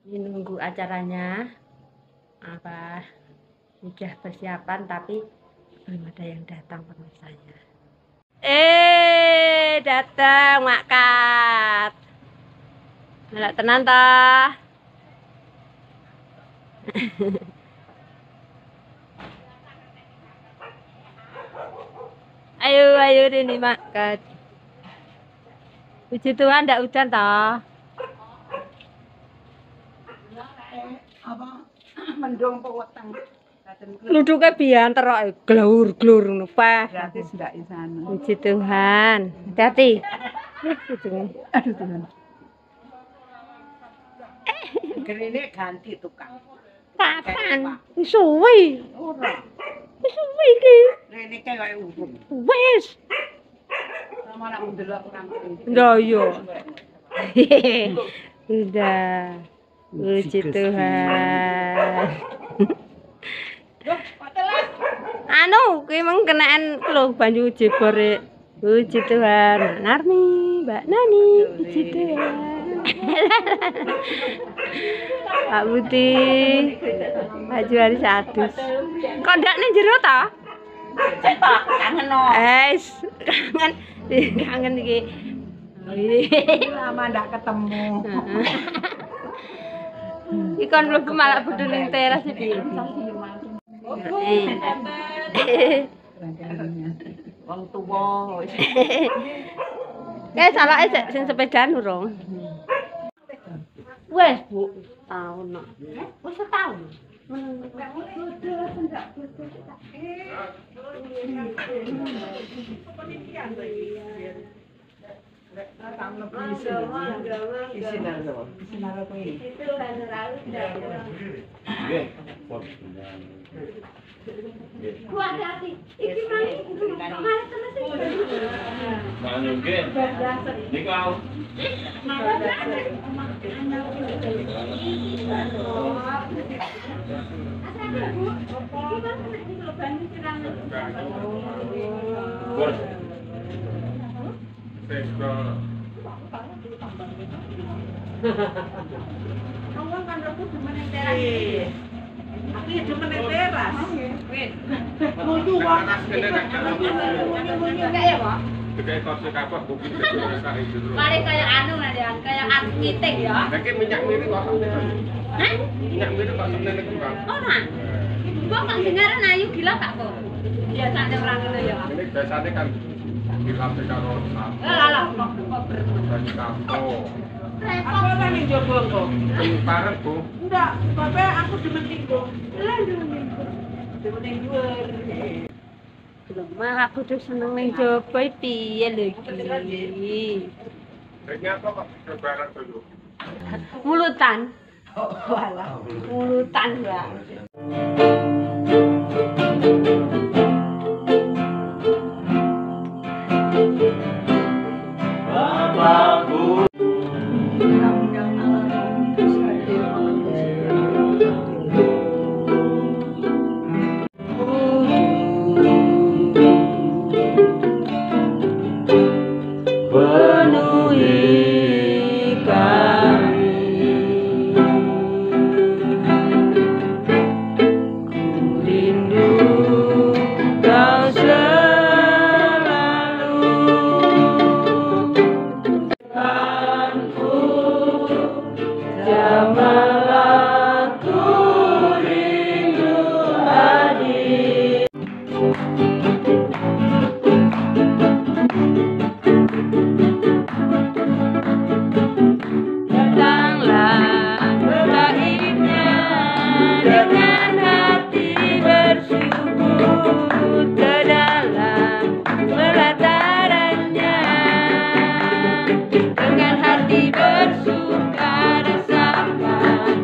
Ini nunggu acaranya apa sudah persiapan tapi belum ada yang datang pemirsanya. Datang Mak Kat. Nggak tenan toh. Ayo ini Mak Kat. Puji Tuhan ndak hujan toh. Apa mendung peweteng. Luduke biyen terok glur-glur ngono Pak. Gratis ndak di sana. Puji Tuhan. Hati-hati. Aduh Tuhan. Gerene ganti tukang. Kapan? Wis suwi. Ora. Wis suwi iki. Rene kae kaya urun. Wis. Sama nak ndelok kurang. Ndak yo. Udah. Puji Tuhan. Anu, kuwi meng kenaan lho banyu jebore. Puji Tuhan. Narmi, Mbak Nani, puji Tuhan. Pak Budi, Pak Juari sadus. Kok ndak ning jero ta? Cetok kangen no. Kangen iki. Lama ndak ketemu. Iki kon mlebu malah budhe ning teras iki. Wong tuwa wis. Salake sing sepedaan urung. Wes, Bu. Tahun no. Wis setahun. Awang kan aku cuma ning teras. Aku ya cuma ning teras. Mau jual. Enggak ya, Pak? Kayak kursi kapal bukit itu. Mari kayak anu Nadian, kayak art meeting ya. Lagi minyak mirip kosong nih. Hah? Minyak mirip kosong nih kembang. Ora. Kok tak dengaran ayu gila tak kok. Biasanya orang ngono ya. Ini biasanya kan dilatih karo sapu. Lah kok Dan kampung. Aku apa ning jowo kok? Bareng Bu. Enggak, Bapak aku demen tinggo. Lah demen tinggo. Demen ning dhuwur. Mah aku tuh seneng ning jopo piye lho iki. Kayaknya kok bareng dulu. Mulutan. Oh, walah. Mulutan ya. Bapakku. Dengan hati bersuka dan sabar.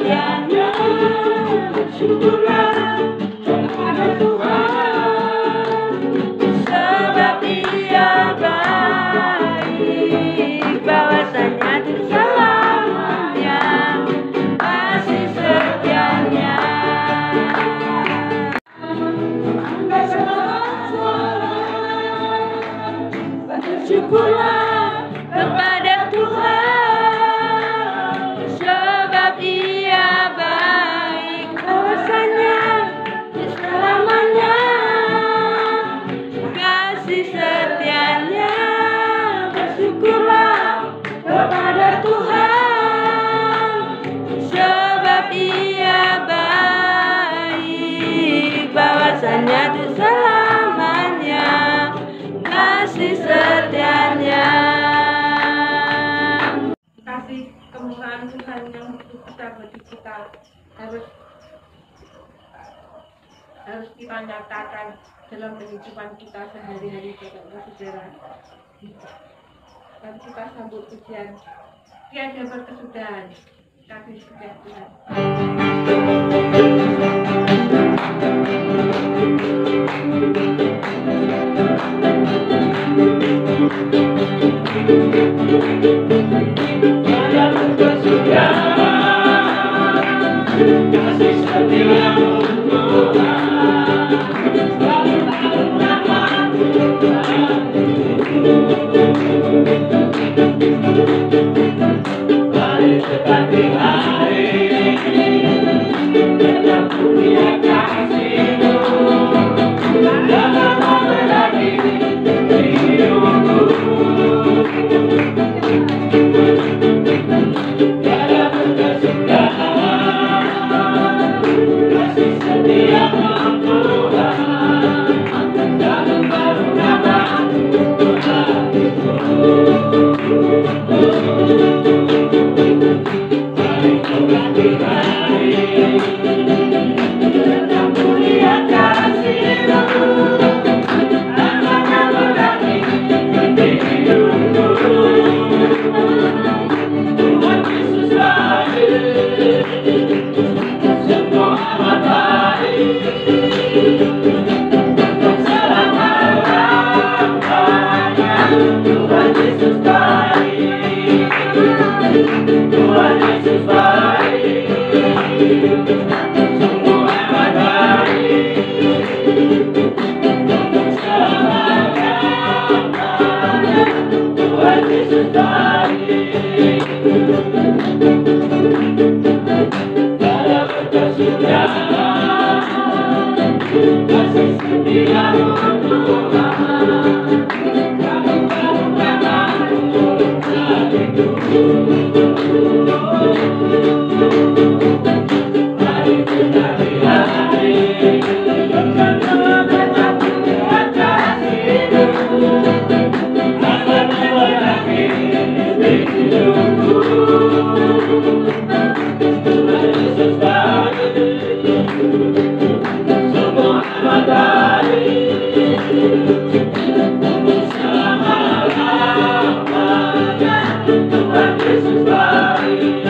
setianya, bersyukurlah kepada Tuhan, sebab Dia baik, bahwasanya di selamanya kasih setianya. Bersyukurlah kepada Tuhan, sebab Dia baik, bahwasanya di selamanya kasih setianya. Bersyukurlah kepada Tuhan, sebab Dia baik, bahwasanya di selamanya kasih setianya. Kasih kemurahan Tuhan yang begitu besar bagi kita harus kita nyatakan dalam kehidupan kita sehari-hari, saudara. Dan kita sambut pujian tiada berkesudahan. Kasih setia Tuhan. Kasih setiamu Tuhan, selalu bersama Tuhan. Hari seperti hari, tetap punya kasih-Mu, jangan ada lagi hidupku. Tiada berkesudahan, kasih setiamu Tuhan, jangan berubah Tuhanku. Hari seperti hari, tetap mulia kasih-Mu, jangan ada lagi hidupku. Tuhan Yesus baik, semua amat baik, untuk selama-lamanya. Tuhan Yesus baik, Tuhan Yesus baik, semua amat baik, untuk selama-lamanya. Tuhan Yesus baik, tiada berkesudahan, kasih setiamu Tuhan, jangan berubah hatiku. Hari demi hari, tetap punya kasih-Mu, jangan lagi hidupku. Tuhan Yesus baik, semua amat baik, untuk selama-lamanya. Tuhan Yesus baik,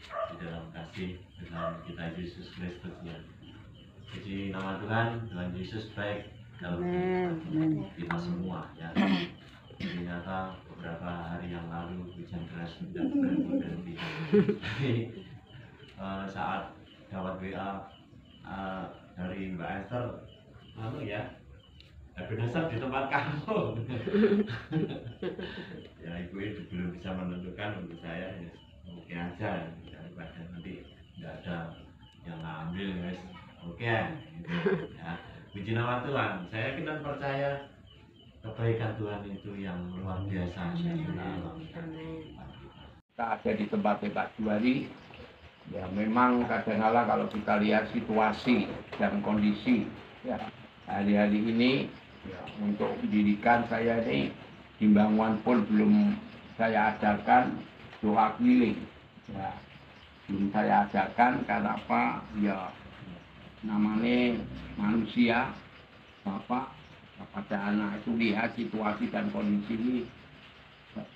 di dalam kasih dengan kita Yesus Kristus ya. Jadi nama Tuhan Yesus baik dalam hidup kita semua ya. Ternyata beberapa hari yang lalu hujan deras sudah berhenti. Tapi saat dapat WA dari Mbak Esther, lalu ya Ebenezer di tempat kamu. Ya ibu itu belum bisa menentukan untuk saya, ya oke aja daripada nanti nggak ada yang ngambil guys. Oke gitu. Ya puji nama Tuhan, saya yakin dan percaya kebaikan Tuhan itu yang luar biasa yang kita alami. Kita ada di tempat Pak Juwari, ya memang kadang-kala kalau kita lihat situasi dan kondisi ya hari-hari ini ya, untuk pendidikan saya ini di Banguan pun belum saya adakan doa keliling ya, belum saya adakan karena apa ya, namanya manusia Bapak pada anak itu lihat situasi dan kondisi ini.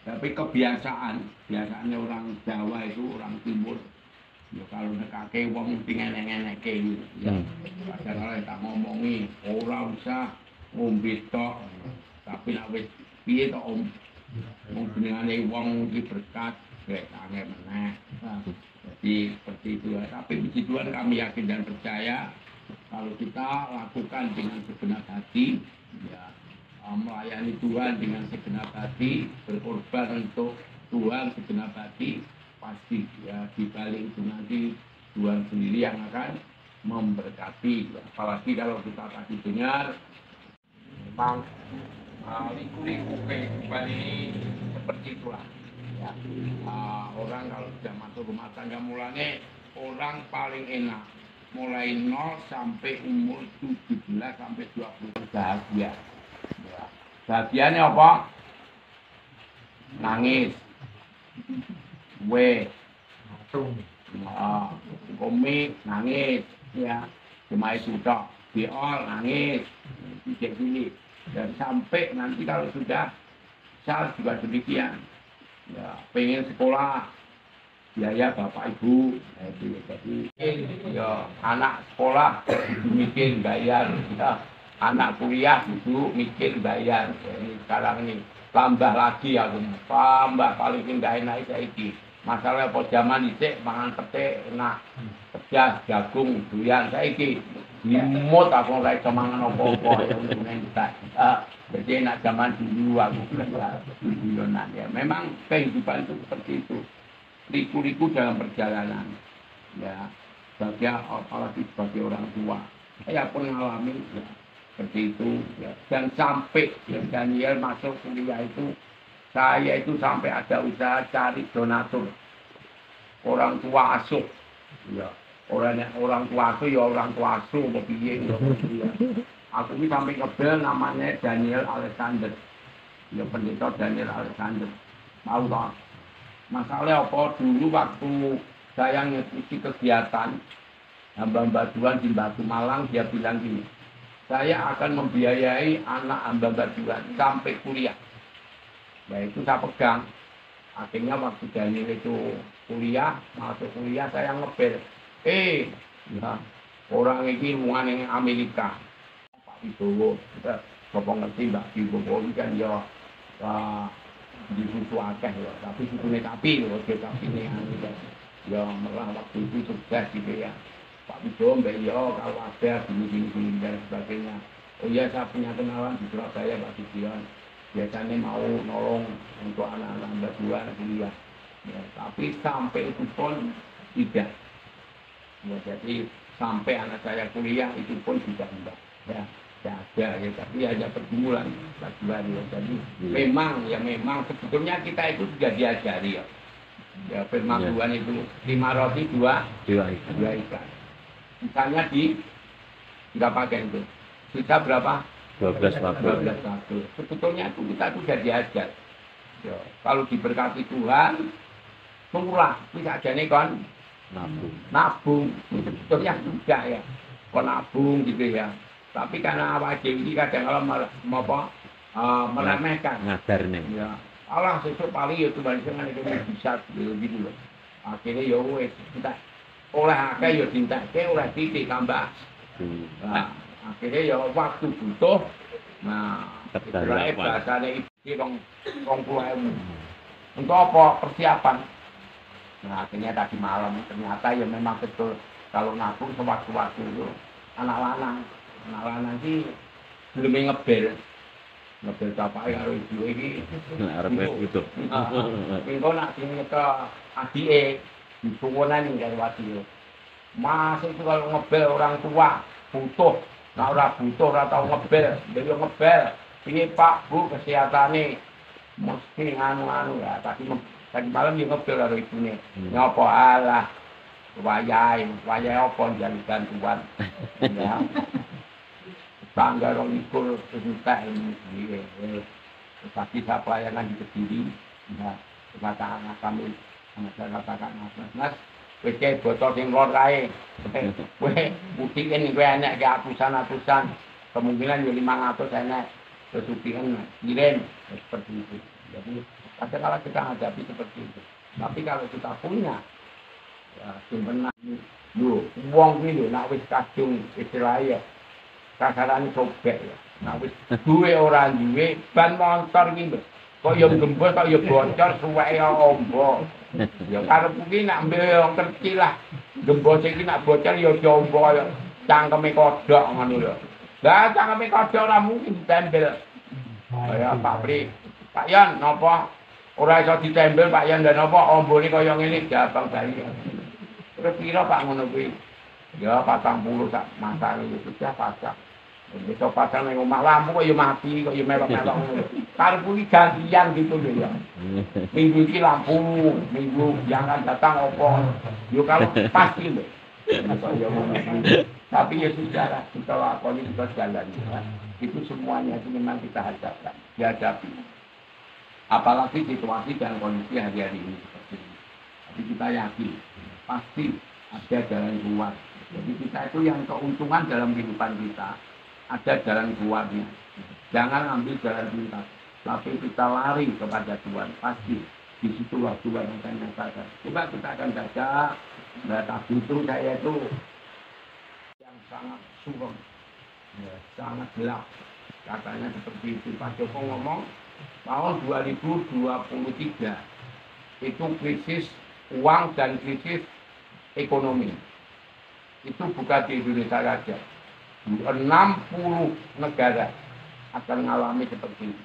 Tapi kebiasaannya orang Jawa itu, orang Timur ya kalau nekake wong mesti ngenek-ngeneke gitu ya. Kadang-kadang tak ngomongi ora usah ngombe tok, tapi nek wis piye tok om jenengane wong iki berkat rek aneh meneh. Jadi seperti itu ya. Tapi puji Tuhan kami yakin dan percaya kalau kita lakukan dengan segenap hati ya, melayani Tuhan dengan segenap hati, berkorban untuk Tuhan segenap hati, pasti ya di balik itu nanti Tuhan sendiri yang akan memberkati. Apalagi kalau kita tadi dengar memang liku-liku kehidupan ini seperti itulah ya. Orang kalau sudah masuk rumah tangga mulanya orang paling enak mulai 0 sampai umur 17 sampai 20 bahagia. Ya. Bahagianya apa? Nangis. Komik nangis ya. Cuma itu tok. Biol nangis. Tidak gini. Dan sampai nanti kalau sudah besar juga demikian. Ya, pengen sekolah biaya bapak ibu, jadi ya anak sekolah mikir bayar, ya, anak kuliah itu mikir bayar. Jadi sekarang ini tambah lagi aku tambah paling indah enak saiki. Masalah apa zaman dhisik mangan petik enak, pedas jagung durian saiki limut aku ora iso mangan apa-apa ya untune entek. Jadi enak zaman dulu aku guyonan ya. Memang kehidupan itu seperti itu. Liku-liku dalam perjalanan ya, apalagi sebagai orang tua saya pun mengalami ya, seperti itu ya. Dan sampai ya, Daniel masuk kuliah itu saya itu sampai ada usaha cari donatur orang tua asuh ya, orang tua asuh ya orang tua asuh piye ya. Aku ini sampai ngebel namanya Daniel Alexander ya, pendeta Daniel Alexander, tahu tak? Masalah apa dulu waktu saya ngikuti kegiatan hamba-hamba Tuhan di Batu Malang, dia bilang gini, saya akan membiayai anak hamba-hamba Tuhan sampai kuliah. Nah itu saya pegang. Akhirnya waktu Daniel itu kuliah, masuk kuliah saya ngebel. Ya, orang ini hubungan dengan Amerika. Pak Wibowo, kita bapak ngerti Mbak Wibowo kan ya di susu akeh ya, tapi susunya tapi loh, tapi ini ya malah waktu itu sukses gitu ya. Pak Wibowo mbak ya kalau ada gini dan sebagainya. Oh iya saya punya kenalan di Surabaya Pak Sugion, biasanya mau nolong untuk anak-anak Mbak Juan kuliah ya, tapi sampai itu pun tidak ya, jadi sampai anak saya kuliah itu pun tidak ya. Ada ya, tapi ada pergumulan Juan ya. Jadi memang sebetulnya kita itu juga diajari ya. Ya firman Tuhan itu 5 roti 2 ikan. Misalnya nggak pakai itu. Kita berapa? 12 waktu. Sebetulnya itu kita sudah diajar. Ya, kalau diberkati Tuhan, murah. Bisa jadi kan nabung. Sebetulnya juga ya. Kon nabung gitu ya. Tapi karena awak dhewe iki kadang-kadang meremehkan. Ngajar nih. Ya. Allah sesuk paling ya Tuhan sing itu bisa gitu loh. Akhirnya ya wis entek. Oleh akeh ya dintekke, oleh titik tambah. Nah, akhirnya ya waktu butuh. Nah, istilahnya bahasanya iki 20.000. Untuk apa persiapan? Nah, akhirnya tadi malam ternyata ya memang betul kalau nabung sewaktu-waktu itu anak lanang sih belum ngebel bapake karo ibu iki. Arep butuh. Engko nak sing ke adike disuwunan karo wadi. Mas itu kalau ngebel orang tua butuh, nah ora butuh ora tau ngebel, dia ngebel. Piye Pak Bu kesehatane mesti nganu ya. Tadi malam dia ngebel karo ibune. Nyopo alah wayahe apa jadi gantuan. Ya. Tanggal 21 entek ini. Pasti saya pelayanan di Kediri. Nah, katakan kami saya katakan Mas Wece botol sing lor kae. Kowe buktikan kowe enek ke atusan-atusan. Kemungkinan yo 500 enek. Terus buktikan kirim seperti itu. Jadi kadang-kadang kita hadapi seperti itu. Tapi kalau kita punya ya simpenan lho, wong iki lho nek wis kadung istilahnya kasarane sobek ya. Nek wis duwe ora duwe ban motor iki lho. Kok yo gembos kok yo bocor suweke ombo. Ya karep kuwi nek mbek kecil lah. Gembos iki nek bocor yo jombo yo cangkeme kodhok ngono lho. Lah cangkeme kodhok ora mungkin ditempel. Kaya Pak Pri, Pak Yan napa ora iso ditempel Pak Yan dan napa ombone kaya ngene jabang bayi. Terus pira Pak ngono kuwi? Ya 40 sak masane itu sudah pasang. Besok pasang ning omah lampu kok yo mati kok yo melok-melok ngono. Karep kuwi gantian gitu lho ya. Minggu iki lampu, minggu yang akan datang opo. Yo kalau pasti lho. Tapi ya sudah lah, kita lakoni, kita jalan. Itu semuanya itu memang kita hadapi. Apalagi situasi dan kondisi hari-hari ini seperti ini. Tapi kita yakin, pasti ada jalan keluar. Jadi kita itu yang keuntungan dalam kehidupan kita, ada jalan keluarnya. Jangan ambil jalan pintas, tapi kita lari kepada Tuhan. Pasti di situlah Tuhan yang akan nyatakan. Coba kita akan baca, data itu saya itu yang sangat suram, ya, sangat gelap. Katanya seperti itu. Pak Joko ngomong tahun 2023 itu krisis uang dan krisis ekonomi. Itu bukan di Indonesia saja. 60 negara akan mengalami seperti itu.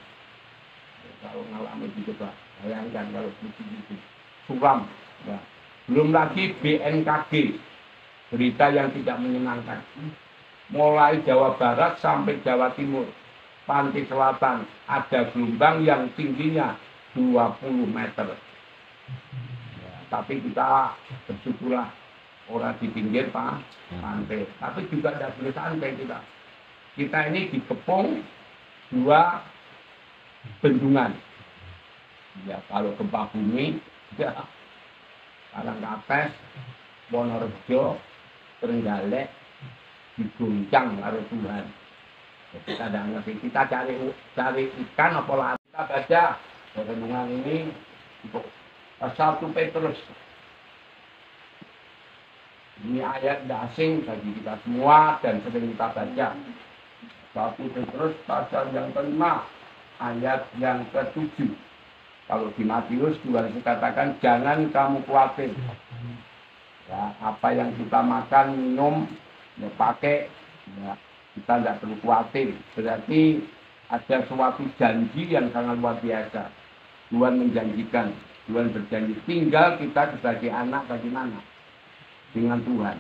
Kalau mengalami itu coba bayangkan kalau begitu suram. Ya. Belum lagi BNKG, berita yang tidak menyenangkan. Mulai Jawa Barat sampai Jawa Timur, pantai selatan, ada gelombang yang tingginya 20 meter. Ya, tapi kita bersyukurlah orang di pinggir pantai. Tapi juga tidak boleh santai kita. Kita ini dikepung 2 bendungan. Ya, kalau gempa bumi, ya, Karangkates, Wonorejo, Trenggalek, diguncang oleh Tuhan. Kita tidak ngerti. Kita cari ikan apa lagi. Kita baca renungan ini untuk 1 Petrus. Ini ayat tidak asing bagi kita semua dan sering kita baca. 1 Petrus pasal yang ke-5 ayat yang ke-7. Kalau di Matius juga dikatakan jangan kamu khawatir. Ya, apa yang kita makan, minum, ya, pakai, ya, kita tidak perlu khawatir. Berarti ada suatu janji yang sangat luar biasa. Tuhan menjanjikan, Tuhan berjanji. Tinggal kita sebagai anak bagaimana dengan Tuhan.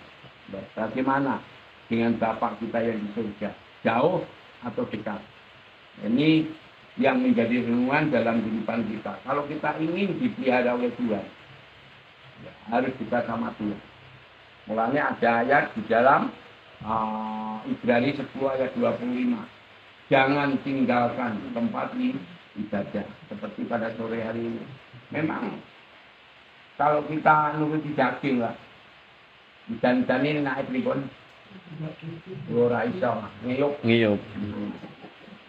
Ya, bagaimana dengan Bapa kita yang di surga. Jauh atau dekat. Ini yang menjadi renungan dalam kehidupan kita. Kalau kita ingin dipelihara oleh Tuhan, ya, harus kita sama Tuhan. Mulanya ada ayat di dalam Ibrani 10 ayat 25. Jangan tinggalkan tempat ibadah seperti pada sore hari ini. Memang kalau kita nuruti daging lah, dan ini naik ribon, ora iso ngiyup.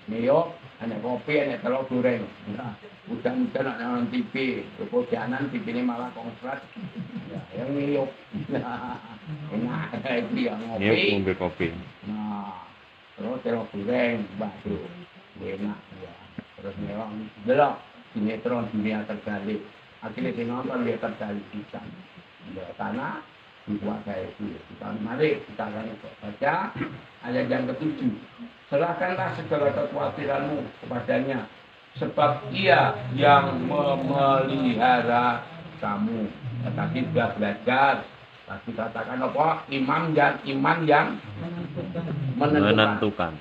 Neo, ada kopi, ada telur goreng. Nah, hujan-hujan ada nonton TV, kehujanan TV ini malah konslet. Ya, yang neo. Enak, itu yang ngopi. Ngombe kopi. Nah, terus telur goreng, bakso. Enak, ya. Terus neo, delok sinetron dunia terbalik. Akhirnya saya nonton dia terbalik bisa. Ya, karena dikuasai itu. Mari kita akan baca ayat yang ke-7. Serahkanlah segala kekhawatiranmu kepadanya, sebab Ia yang memelihara kamu. Tadi sudah belajar, tadi katakan apa? Iman yang menentukan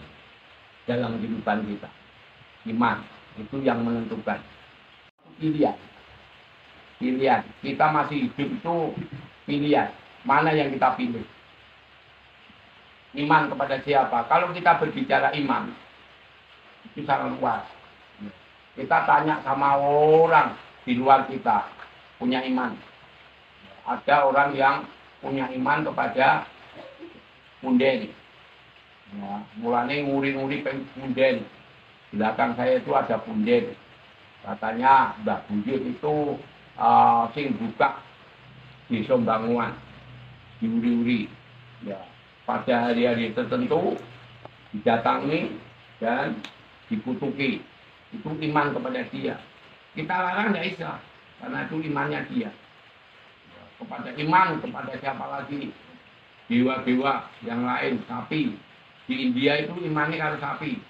dalam kehidupan kita. Iman itu yang menentukan. Pilihan. Kita masih hidup itu pilihan. Mana yang kita pilih? Iman kepada siapa? Kalau kita berbicara iman, itu sangat luas. Kita tanya sama orang di luar kita, punya iman. Ada orang yang punya iman kepada punden. Ya, mulanya nguri-nguri punden. Di belakang saya itu ada punden. Katanya Mbah Bujut itu sing buka di Sombanguan, diuri-uri. Ya. Pada hari-hari tertentu didatangi dan dikutuki. Itu iman kepada dia. Kita larang tidak bisa, karena itu imannya dia. Kepada iman kepada siapa lagi? Dewa-dewa yang lain, sapi. Di India itu imannya kalau sapi.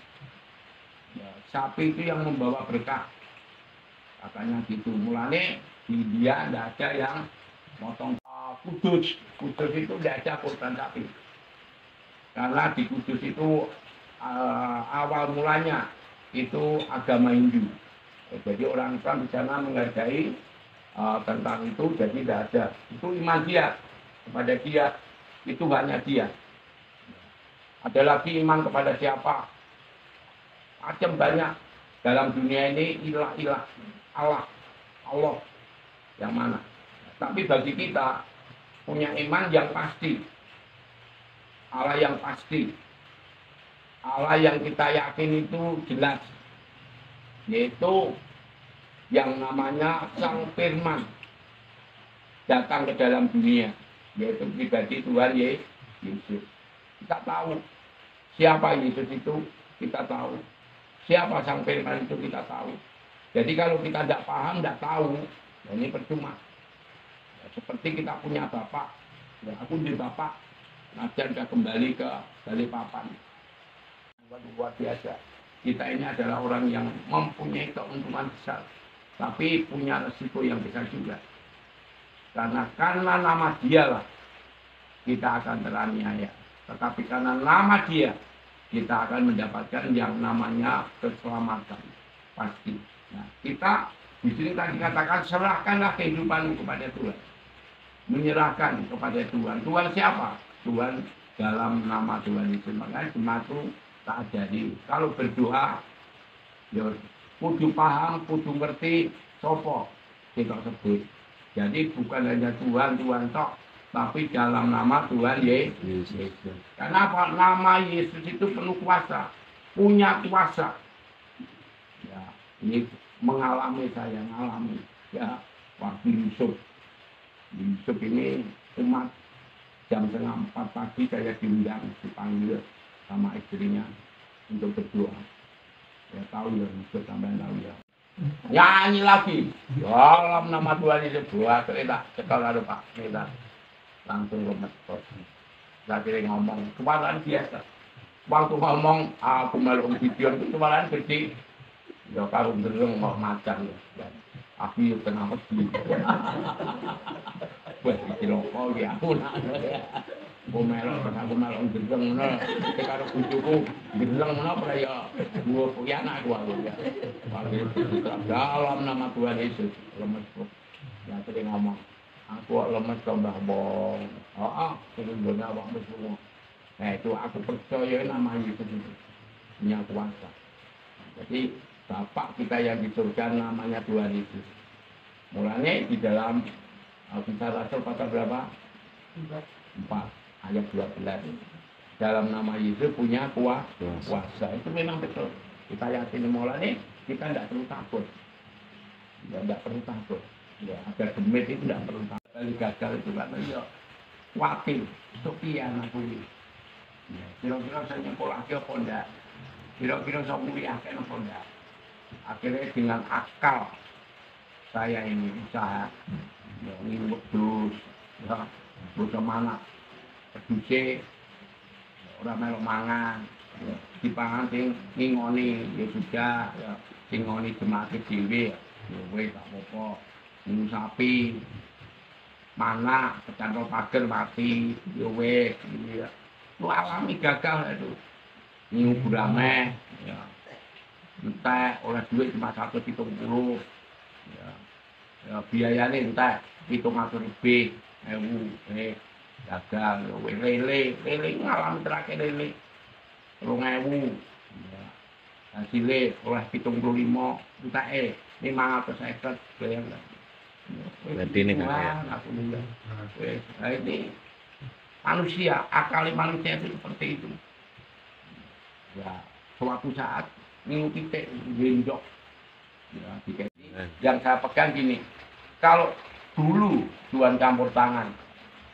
Ya, sapi itu yang membawa berkah. Katanya gitu. Mulanya di India tidak ada yang motong kudus. Kudus itu tidak ada korban sapi. Karena di Kudus itu awal mulanya itu agama Hindu. Jadi orang Islam di sana menghargai tentang itu, jadi tidak ada. Itu iman dia kepada dia, itu hanya dia. Ada lagi iman kepada siapa? Macam banyak dalam dunia ini ilah Allah yang mana. Tapi bagi kita punya iman yang pasti. Allah yang pasti, Allah yang kita yakin itu jelas, yaitu yang namanya Sang Firman datang ke dalam dunia, yaitu pribadi Tuhan Yesus. Kita tahu siapa Yesus itu, kita tahu siapa Sang Firman itu, kita tahu. Jadi kalau kita tidak paham, tidak tahu, ya ini percuma. Ya, seperti kita punya bapak, ya aku di bapak. Najar sudah kembali ke Balikpapan. Luar biasa. Kita ini adalah orang yang mempunyai keuntungan besar, tapi punya resiko yang besar juga. Karena nama dialah kita akan teraniaya. Tetapi karena nama dia, kita akan mendapatkan yang namanya keselamatan. Pasti. Nah, kita di sini tadi katakan serahkanlah kehidupanmu kepada Tuhan. Menyerahkan kepada Tuhan. Tuhan siapa? Tuhan dalam nama Tuhan itu. Makanya sematu tak jadi. Kalau berdoa, ya kudu paham, kudu ngerti sopo kita sebut. Jadi bukan hanya Tuhan tok, tapi dalam nama Tuhan Yesus. Kenapa? Nama Yesus itu penuh kuasa, punya kuasa. Ya, ini mengalami saya, mengalami. Ya, waktu Yusuf ini umat. Jam 3:30 pagi saya diundang, dipanggil sama istrinya untuk berdoa. Ya tahu ya, Yusuf sampai tahu ya. Nyanyi lagi, dalam nama Tuhan Yesus doa kita sekolah Pak kita langsung lemes kos. Saya kira ngomong kepala biasa. Waktu ngomong aku meluk video itu kepala gede. Ya kalau dereng mau macan ya. Aku tengah mesti. Wah, iki loko iki aku nak. Aku melok gereng ngono. Nek karo bojoku gereng ngono apa ya dua anak aku ya. Dalam nama Tuhan Yesus lemes kok. Ya tadi ngomong. Aku lemes kok Mbah Bong. Heeh, sing ngene awakmu semua. Nah itu aku percaya nama Yesus itu punya kuasa. Jadi Bapak kita yang di surga namanya Tuhan Yesus. Mulanya di dalam Kisah Rasul pasal berapa? 4 ayat 12. Dalam nama Yesus punya kuasa. Itu memang betul. Kita yakin mulanya kita tidak perlu takut. Ya, tidak perlu takut. Ya, ada demit itu tidak perlu takut. Kali gagal itu kan ya khawatir, sekian aku ini. Ya, kira-kira saya nyekol lagi apa enggak? Kira-kira saya muliakan apa enggak? Akhirnya dengan akal saya ini usaha, ya, ini wedhus, ya, bagaimana peduse, orang melok mangan, ya, dipangan sing ngingoni, ya sudah, ya, sing ngoni jemaat dhewe, ya wis tak apa-apa, ngunu sapi, mana kecantol pager mati, ya wis, ya, lu alami gagal itu, ngunu gurame, ya, entek oleh duit cuma 170. Ya, ya biayanya entek 700 lebih, gagal, lele ngalami terakhir lele 2.000, ya, hasilnya oleh 75, entek 550 bayar lah. Berarti ini kan aku bilang, nah ini manusia, akal manusia itu seperti itu. Ya, suatu saat minggu kita gendok. Ya, yang saya pegang gini, kalau dulu Tuhan campur tangan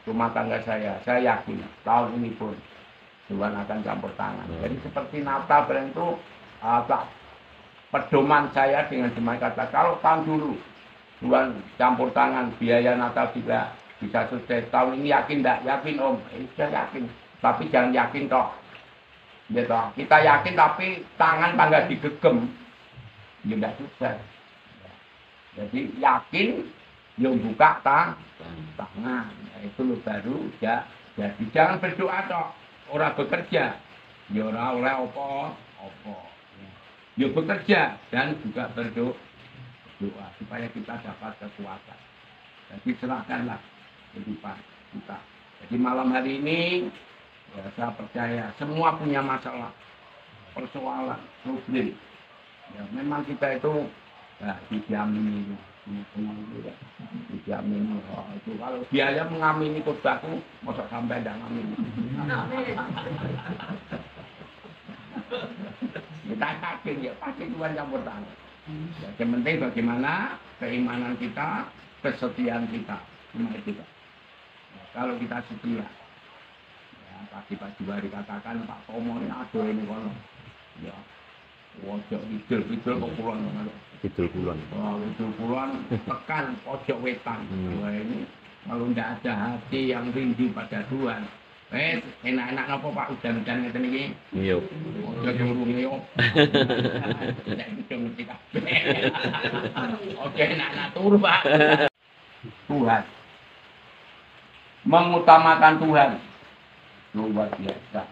rumah tangga saya yakin tahun ini pun Tuhan akan campur tangan. Jadi seperti Natal itu pedoman saya dengan jemaat kata, kalau tahun dulu Tuhan campur tangan, biaya Natal juga bisa sukses. Tahun ini yakin enggak? Yakin Om, saya yakin. Tapi jangan yakin toh. Gitu. Kita yakin tapi tangan tangga digegem, ya enggak sukses. Jadi yakin, yang buka tangan, itu lo baru ya. Jadi jangan berdoa toh, orang bekerja, ya orang oleh opo, ya bekerja dan juga berdoa supaya kita dapat kekuatan. Jadi serahkanlah kehidupan kita. Jadi malam hari ini ya, saya percaya semua punya masalah, persoalan, problem. Ya, memang kita itu dijamin dijamin. Itu kalau biaya mengamini khotbahku, masa sampai tidak ngamini. Kita yakin ya pasti Tuhan campur tangan. Ya, yang penting bagaimana keimanan kita, kesetiaan kita, cuma itu. Ya, kalau kita setia, ya, tadi Pak Juwari katakan Pak Tomo ini ada ini kono. Ya, pojok kidul kok kulon Kidul Kulon. Oh, Kidul Kulon tekan pojok wetan. Wah, ini kalau tidak ada hati yang rindu pada Tuhan, enak-enak apa Pak udan-udan ngeten iki? Iya. Ojo nyuruh ngeyop. Nek bisa ngerti kabeh. Oke, enak-enak turu Pak. Tuhan mengutamakan Tuhan luar biasa.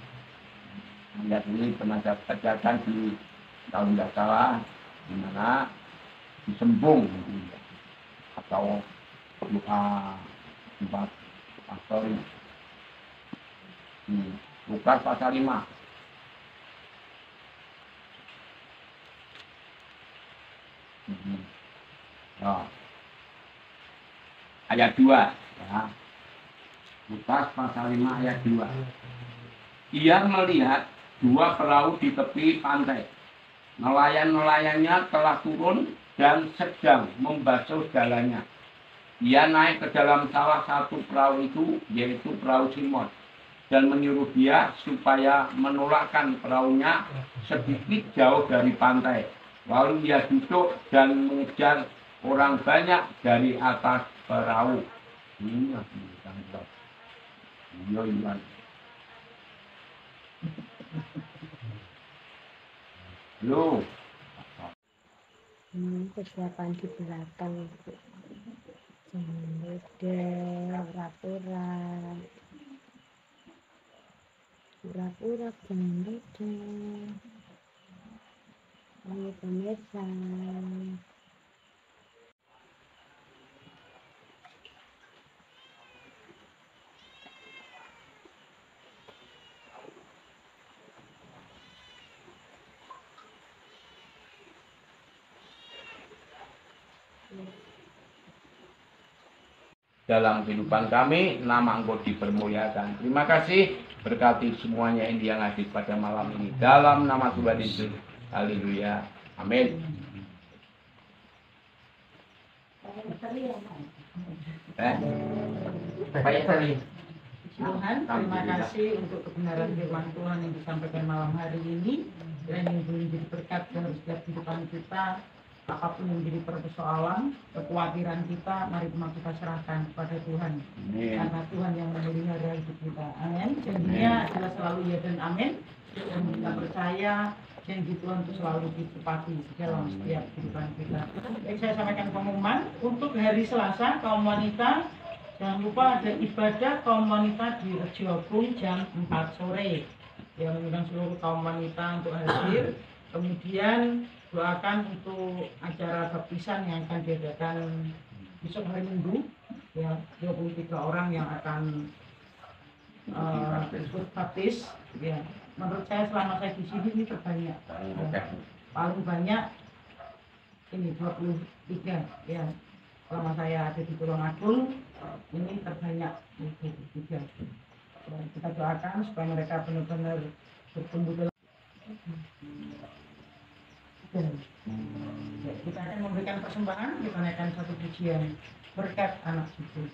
Lihat ini pernah kejadian di tahun tidak salah, di mana di Sembung atau tempat pastor Lukas pasal 5. Nah, ayat 2 ya. Lukas pasal 5 ayat 2. Ia melihat 2 perahu di tepi pantai. Nelayan-nelayannya telah turun dan sedang membasuh jalannya. Ia naik ke dalam salah satu perahu itu, yaitu perahu Simon, dan menyuruh dia supaya menolakkan perahunya sedikit jauh dari pantai. Lalu ia duduk dan mengejar orang banyak dari atas perahu. Ini iya. Halo. Persiapan di belakang itu. Jendela, pura-pura jendela. Ayo pemirsa. Dalam kehidupan kami, nama Engkau dipermuliakan. Terima kasih, berkati semuanya yang hadir pada malam ini. Dalam nama Tuhan Yesus, Haleluya. Amin. Banyak kali. Tuhan, terima kasih untuk kebenaran firman Tuhan yang disampaikan malam hari ini dan yang menjadi berkat dalam setiap kehidupan kita. Apapun yang menjadi persoalan, kekhawatiran kita, mari kita serahkan kepada Tuhan. Amin. Karena Tuhan yang memelihara hidup kita. Amin. Janjinya adalah selalu ya dan amin. Dan kita percaya janji Tuhan itu selalu ditepati dalam setiap kehidupan kita. Baik, saya sampaikan pengumuman untuk hari Selasa kaum wanita. Jangan lupa ada ibadah kaum wanita di Rejo Agung jam 4 sore. Yang mengundang seluruh kaum wanita untuk hadir. Kemudian doakan untuk acara baptisan yang akan diadakan besok hari Minggu. Ya, 23 orang yang akan ikut baptis. Ya, menurut saya selama saya di sini ini terbanyak. Ya, paling banyak ini 23 ya. Selama saya ada di Tulungagung ini terbanyak 23. Ya, kita doakan supaya mereka benar-benar bertumbuh dalam. Ya, kita akan memberikan persembahan, kita naikkan satu pujian berkat anak cucu.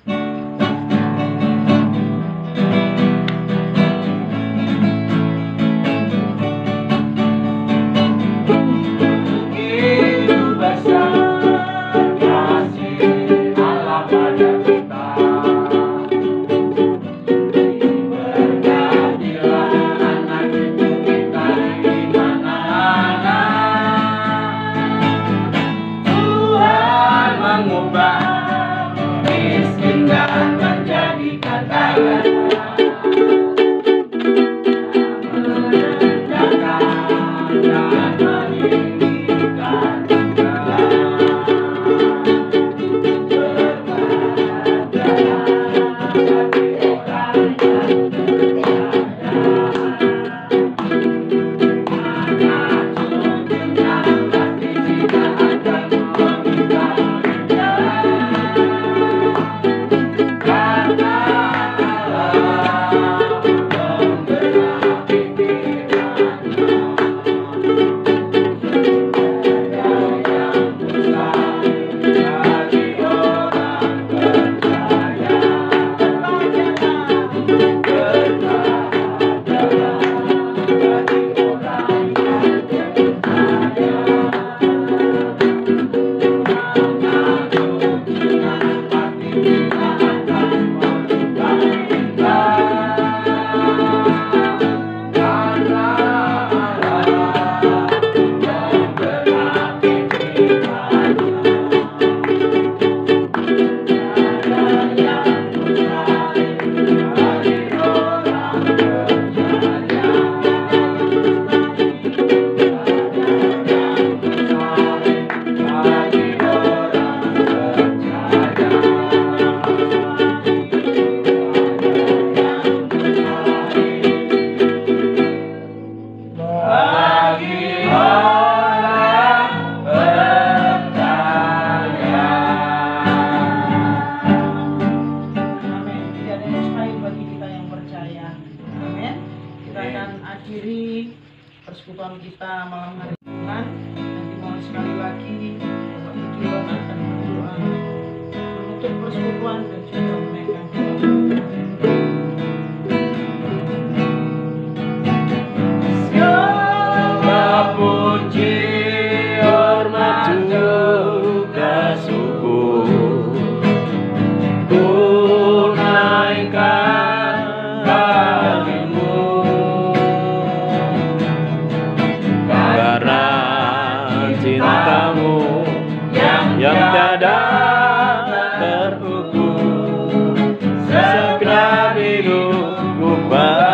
Persekutuan kita malam hari ini. Nanti mohon sekali lagi Bapak Tujuan akan berdoa menutup persekutuan dan juga menaikkan segala puji hormat juga syukur ku naikkan bagimu. Cintamu yang tiada terukur, segenap hidupku bagimu.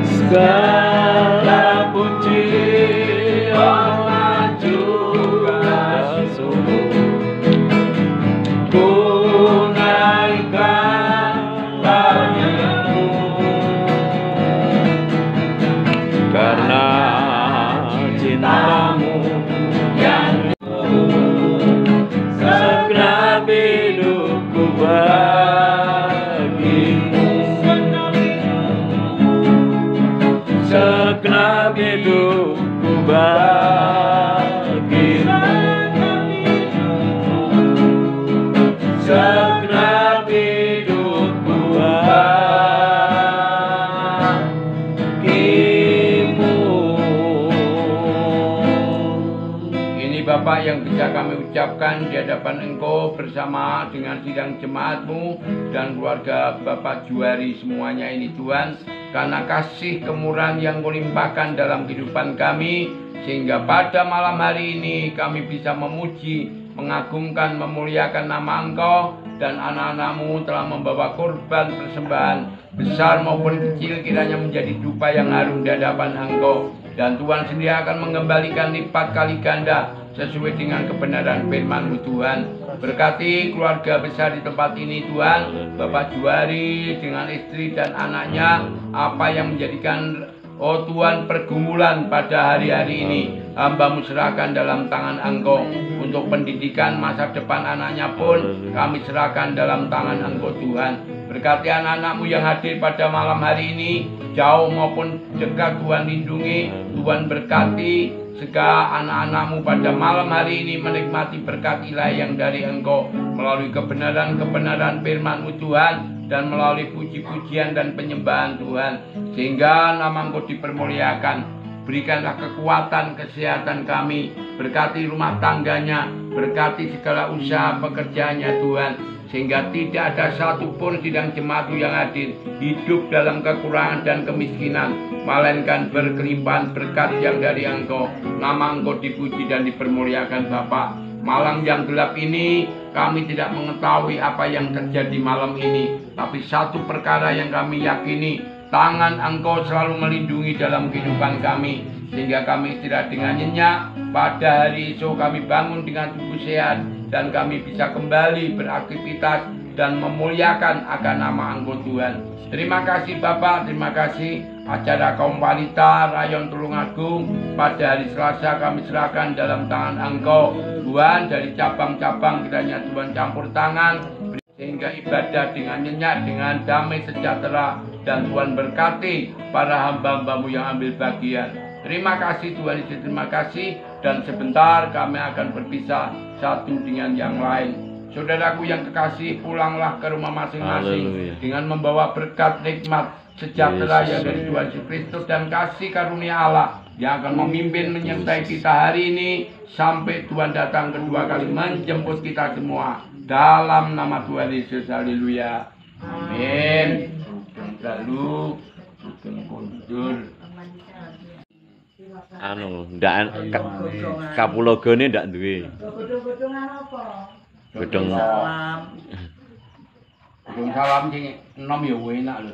Segala puji hormat juga syukur ku naikkan bagimu. Karena cintamu yang segenap hidup ucapkan di hadapan Engkau bersama dengan sidang jemaatmu dan keluarga Bapak Juari semuanya ini Tuhan, karena kasih kemurahan yang Kau limpahkan dalam kehidupan kami, sehingga pada malam hari ini kami bisa memuji, mengagungkan, memuliakan nama Engkau, dan anak-anak-Mu telah membawa korban persembahan besar maupun kecil, kiranya menjadi dupa yang harum di hadapan Engkau. Dan Tuhan sendiri akan mengembalikan lipat kali ganda sesuai dengan kebenaran firman-Mu Tuhan. Berkati keluarga besar di tempat ini Tuhan, Bapak Juari dengan istri dan anaknya, apa yang menjadikan Tuhan pergumulan pada hari-hari ini, hamba-Mu serahkan dalam tangan Engkau. Untuk pendidikan masa depan anaknya pun kami serahkan dalam tangan Engkau Tuhan. Berkati anak-anak-Mu yang hadir pada malam hari ini, jauh maupun dekat, Tuhan lindungi, Tuhan berkati segala anak-anak-Mu pada malam hari ini menikmati berkat ilahi yang dari Engkau melalui kebenaran-kebenaran firman-Mu Tuhan, dan melalui puji-pujian dan penyembahan Tuhan, sehingga nama Engkau dipermuliakan. Berikanlah kekuatan, kesehatan kami, berkati rumah tangganya, berkati segala usaha pekerjaannya Tuhan, sehingga tidak ada satupun sidang jemaat yang hadir hidup dalam kekurangan dan kemiskinan, melainkan berkelimpahan berkat yang dari Engkau. Nama Engkau dipuji dan dipermuliakan Bapa. Malam yang gelap ini kami tidak mengetahui apa yang terjadi malam ini, tapi satu perkara yang kami yakini, tangan Engkau selalu melindungi dalam kehidupan kami, sehingga kami istirahat dengan nyenyak. Pada hari esok kami bangun dengan tubuh sehat, dan kami bisa kembali beraktivitas dan memuliakan akan nama Engkau Tuhan. Terima kasih Bapak, terima kasih. Acara kaum wanita Rayon Tulungagung pada hari Selasa kami serahkan dalam tangan Engkau Tuhan. Dari cabang-cabang kiranya Tuhan campur tangan, sehingga ibadah dengan nyenyak, dengan damai sejahtera, dan Tuhan berkati para hamba-hamba-Mu yang ambil bagian. Terima kasih Tuhan Yesus, terima kasih. Dan sebentar kami akan berpisah satu dengan yang lain. Saudaraku yang kekasih, pulanglah ke rumah masing-masing dengan membawa berkat nikmat sejahtera yang dari Tuhan Yesus Kristus dan kasih karunia Allah yang akan memimpin menyertai kita hari ini sampai Tuhan datang kedua kali menjemput kita semua. Dalam nama Tuhan Yesus, haleluya. Amin. Lalu kundur. Ndak kapulogone ndak duwe. Godhong-godhongan apa? Godhong Salam. Godhong salam sing enom ya enak lho.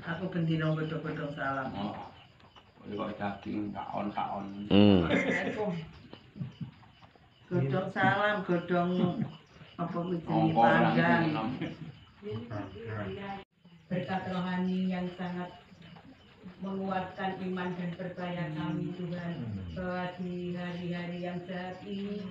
Aku gendino godhong-godhong salam. Oh. Kok daging kaon-kaon. Godhong salam, godhong apa kuwi jenenge Ongko orang panggang. sing enom. Berkat rohani yang sangat menguatkan iman dan percaya kami Tuhan, bahwa di hari-hari yang saat ini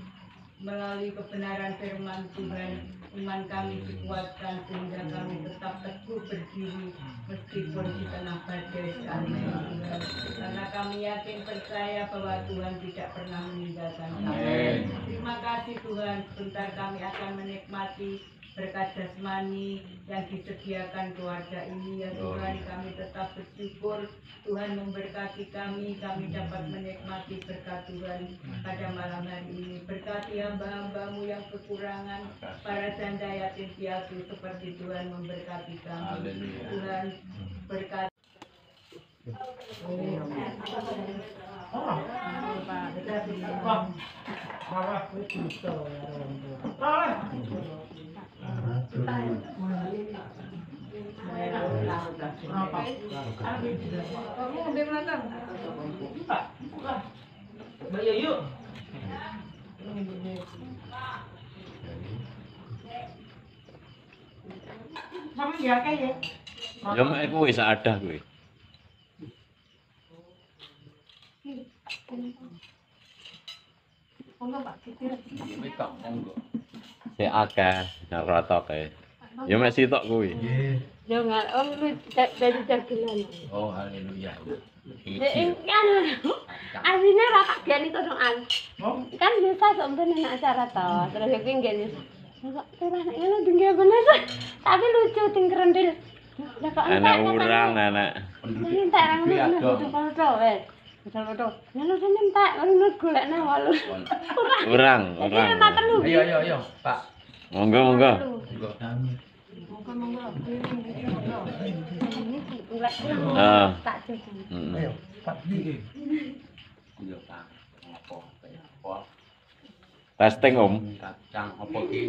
melalui kebenaran firman Tuhan, iman kami dikuatkan sehingga kami tetap teguh berdiri meskipun di tengah badai sekalipun Tuhan, karena kami yakin percaya bahwa Tuhan tidak pernah meninggalkan kami. Terima kasih Tuhan, sebentar kami akan menikmati berkat jasmani yang disediakan keluarga ini ya Tuhan. Kami tetap bersyukur Tuhan memberkati kami dapat menikmati berkat Tuhan pada malam hari ini. Berkati hamba-hamba-Mu yang kekurangan, para janda yatim piatu seperti Tuhan memberkati kami. Tuhan berkati. Kamu ambil belakang. Bayo yuk. Sama dia kayak Ya mek kuwi sak adah kuwi. Wetok monggo. Sik akeh rata kae. Ya mek sitok kuwi. Yo nggak, lu dari jagilan. Oh haleluya. Kan aslinya raka biyen itu dong kan biasa sampeyan nek acara to, terus iki nggih kok ora nek ngono dingge bener tapi lucu ting kerendil. Lah kok Anak urang, anak. entek nang ngono to wes. Misal to, nang senen tak ngono golekne 8. Urang. Jadi tak telu. Ayo, Pak. Monggo. Monggo. Ah. Tak cukup. Heeh. Pak. Iya, Pak. Apa? Testing Om. Kacang apa ki?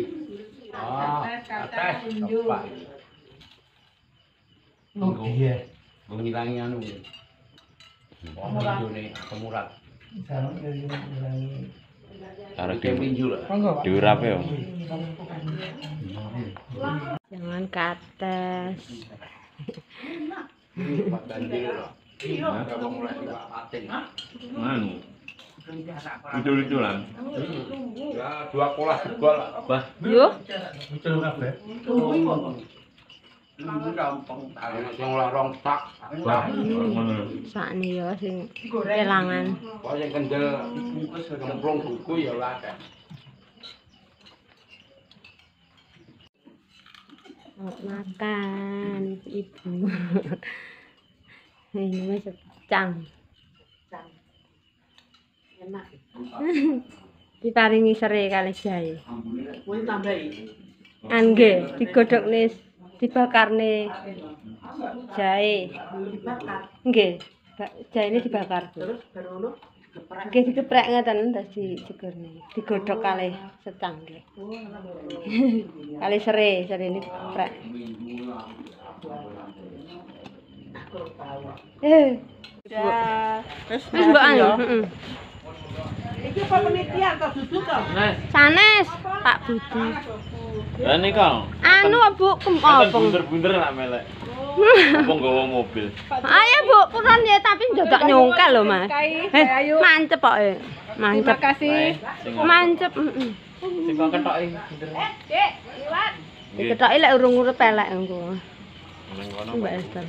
Tes Pak. Oh iya. Gue ngilangi anu. Kemurat. Arek Pinjul. diurape Om. Jangan kates. Pak Bandir loh. Iya, udah mulai dipapatin. Anu. Lucu-luculan. Ya, 2 kolah juga lah. Bah, Yo, Ini gampang. Yang lorong tak. bah. Ngono. sakne yo sing kelangan. Kok yang kendel bungkus kemplung buku ya lah kan. Makan ibu. Ini masih cang. Enak. Diparingi serai kali jahe. Kuwi tambahi. Angge digodhokne dibakarne jahe. Dibakar. Nggih, jahene dibakar. Terus baru ngono geprek. Nggih dikeprek ngeten dadi jegurne. Digodhog kalih secang nggih. Kali serene dikeprek. Wis mbok anu, heeh. Iki apa penelitian kok duduk to? Sanes, Pak Budi. Lah nika. Anu Bu, Kan apa? bunder-bunder nak melek. Apa nggawa mobil. Ayo Bu, puran ya tapi ndak nyongkel lho Mas. Mancep kok. Mancep. Mancep, heeh. Sing kok ketoke bunder. Dik, liwat. Diketoki lek urung urip elek engko. Nang kono. Mbak Esther.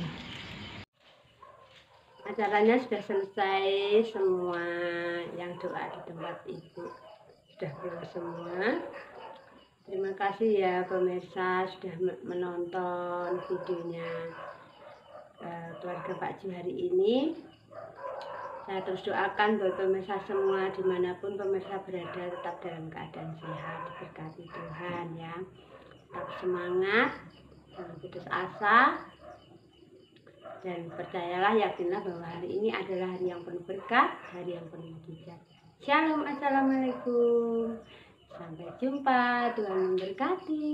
Acaranya sudah selesai semua, yang doa di tempat ibu sudah keluar semua. Terima kasih ya pemirsa sudah menonton videonya keluarga Pak Ju hari ini. Saya terus doakan buat pemirsa semua dimanapun pemirsa berada tetap dalam keadaan sehat, diberkati Tuhan ya. Tetap semangat, jangan putus asa. Dan percayalah, yakinlah bahwa hari ini adalah hari yang penuh berkah, hari yang penuh mujizat. Shalom, assalamualaikum. Sampai jumpa, Tuhan memberkati.